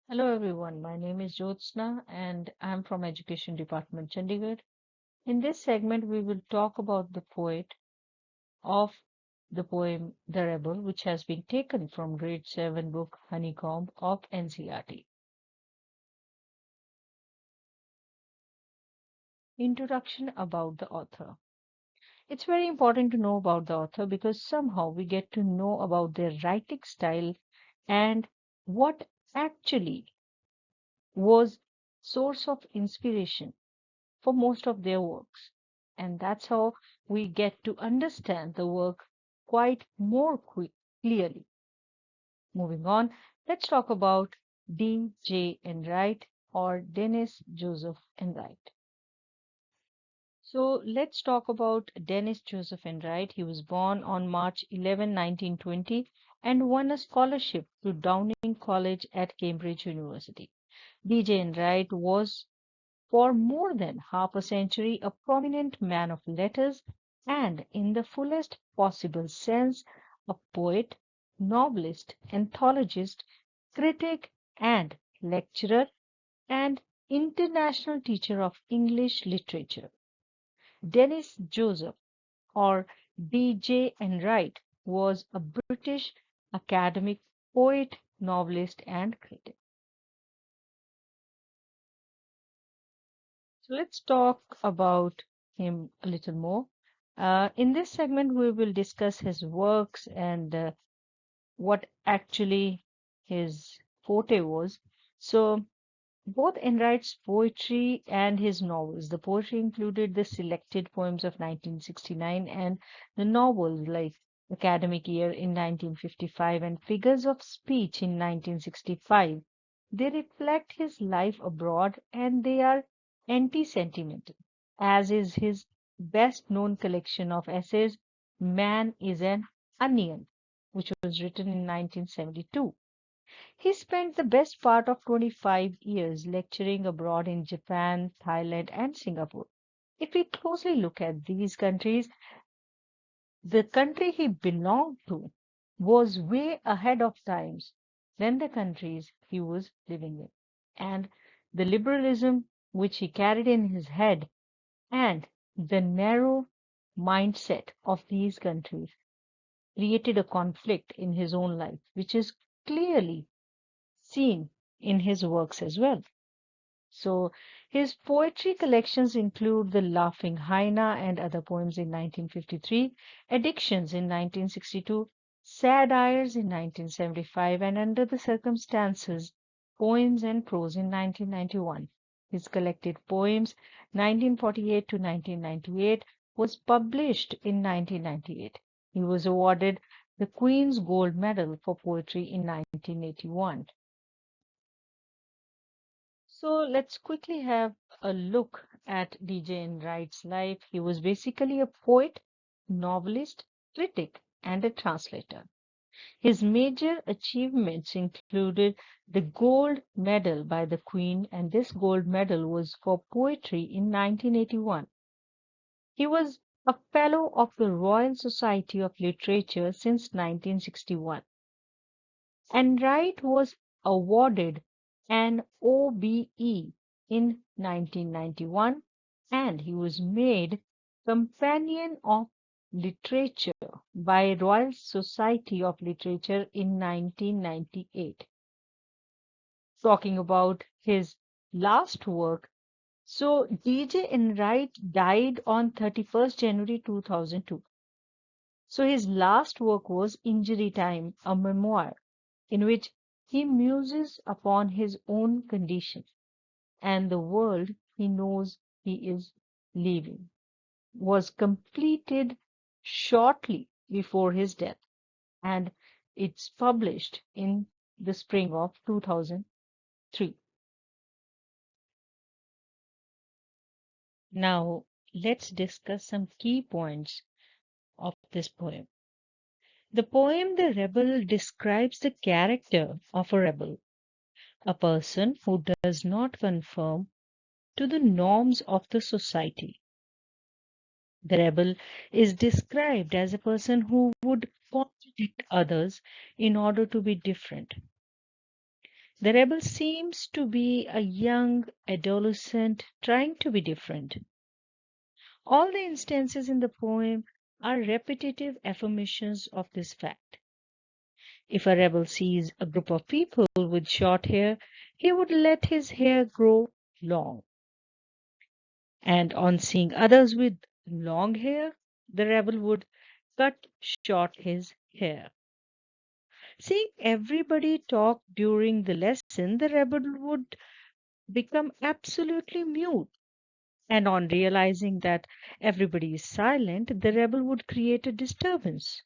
Hello everyone, my name is Jyotsna and I'm from Education Department Chandigarh. In this segment, we will talk about the poet of the poem The Rebel, which has been taken from grade 7 book Honeycomb of NCERT. Introduction about the author. It's very important to know about the author because somehow we get to know about their writing style and what actually was source of inspiration for most of their works. And that's how we get to understand the work quite more clearly. Moving on, let's talk about D.J. Enright or Dennis Joseph Enright. So let's talk about Dennis Joseph Enright. He was born on March 11, 1920 and won a scholarship to Downing College at Cambridge University. D.J. Enright was for more than half a century a prominent man of letters and, in the fullest possible sense, a poet, novelist, anthologist, critic, and lecturer, and international teacher of English literature. Dennis Joseph, or D.J. Enright, was a British academic poet, novelist, and critic. So let's talk about him a little more. In this segment, we will discuss his works and what actually his forte was. So, both Enright's poetry and his novels. The poetry included the selected poems of 1969 and the novels like Academic Year in 1955 and Figures of Speech in 1965. They reflect his life abroad and they are anti-sentimental, as is his best known collection of essays, Man is an Onion, which was written in 1972. He spent the best part of 25 years lecturing abroad in Japan, Thailand, and Singapore. If we closely look at these countries, the country he belonged to was way ahead of times than the countries he was living in. And the liberalism which he carried in his head and the narrow mindset of these countries created a conflict in his own life, which is clearly seen in his works as well. So his poetry collections include The Laughing Hyena and other poems in 1953, Addictions in 1962, Sad Eyes in 1975, and Under the Circumstances, Poems and Prose in 1991. His collected poems 1948 to 1998 was published in 1998. He was awarded the Queen's Gold Medal for Poetry in 1981. So let's quickly have a look at DJ Enright's life. He was basically a poet, novelist, critic, and a translator. His major achievements included the gold medal by the Queen, and this gold medal was for poetry in 1981. He was a fellow of the Royal Society of Literature since 1961. Enright was awarded an OBE in 1991 and he was made Companion of Literature by Royal Society of Literature in 1998. Talking about his last work, so DJ Enright died on 31st January 2002. So his last work was Injury Time, a memoir in which he muses upon his own condition and the world he knows he is leaving, was completed shortly before his death, and it's published in the spring of 2003. Now, let's discuss some key points of this poem. The poem The Rebel describes the character of a rebel, a person who does not conform to the norms of the society. The rebel is described as a person who would contradict others in order to be different. The rebel seems to be a young adolescent trying to be different. All the instances in the poem are repetitive affirmations of this fact. If a rebel sees a group of people with short hair, he would let his hair grow long. And on seeing others with long hair, the rebel would cut short his hair. Seeing everybody talk during the lesson, the rebel would become absolutely mute. And on realizing that everybody is silent, the rebel would create a disturbance.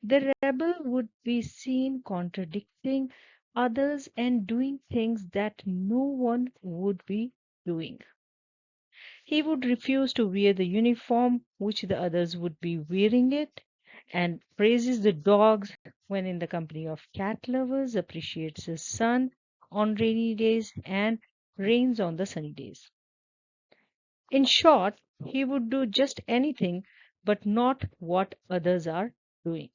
The rebel would be seen contradicting others and doing things that no one would be doing. He would refuse to wear the uniform which the others would be wearing it, and praises the dogs when in the company of cat lovers, appreciates his sun on rainy days, and rains on the sunny days. In short, he would do just anything but not what others are doing.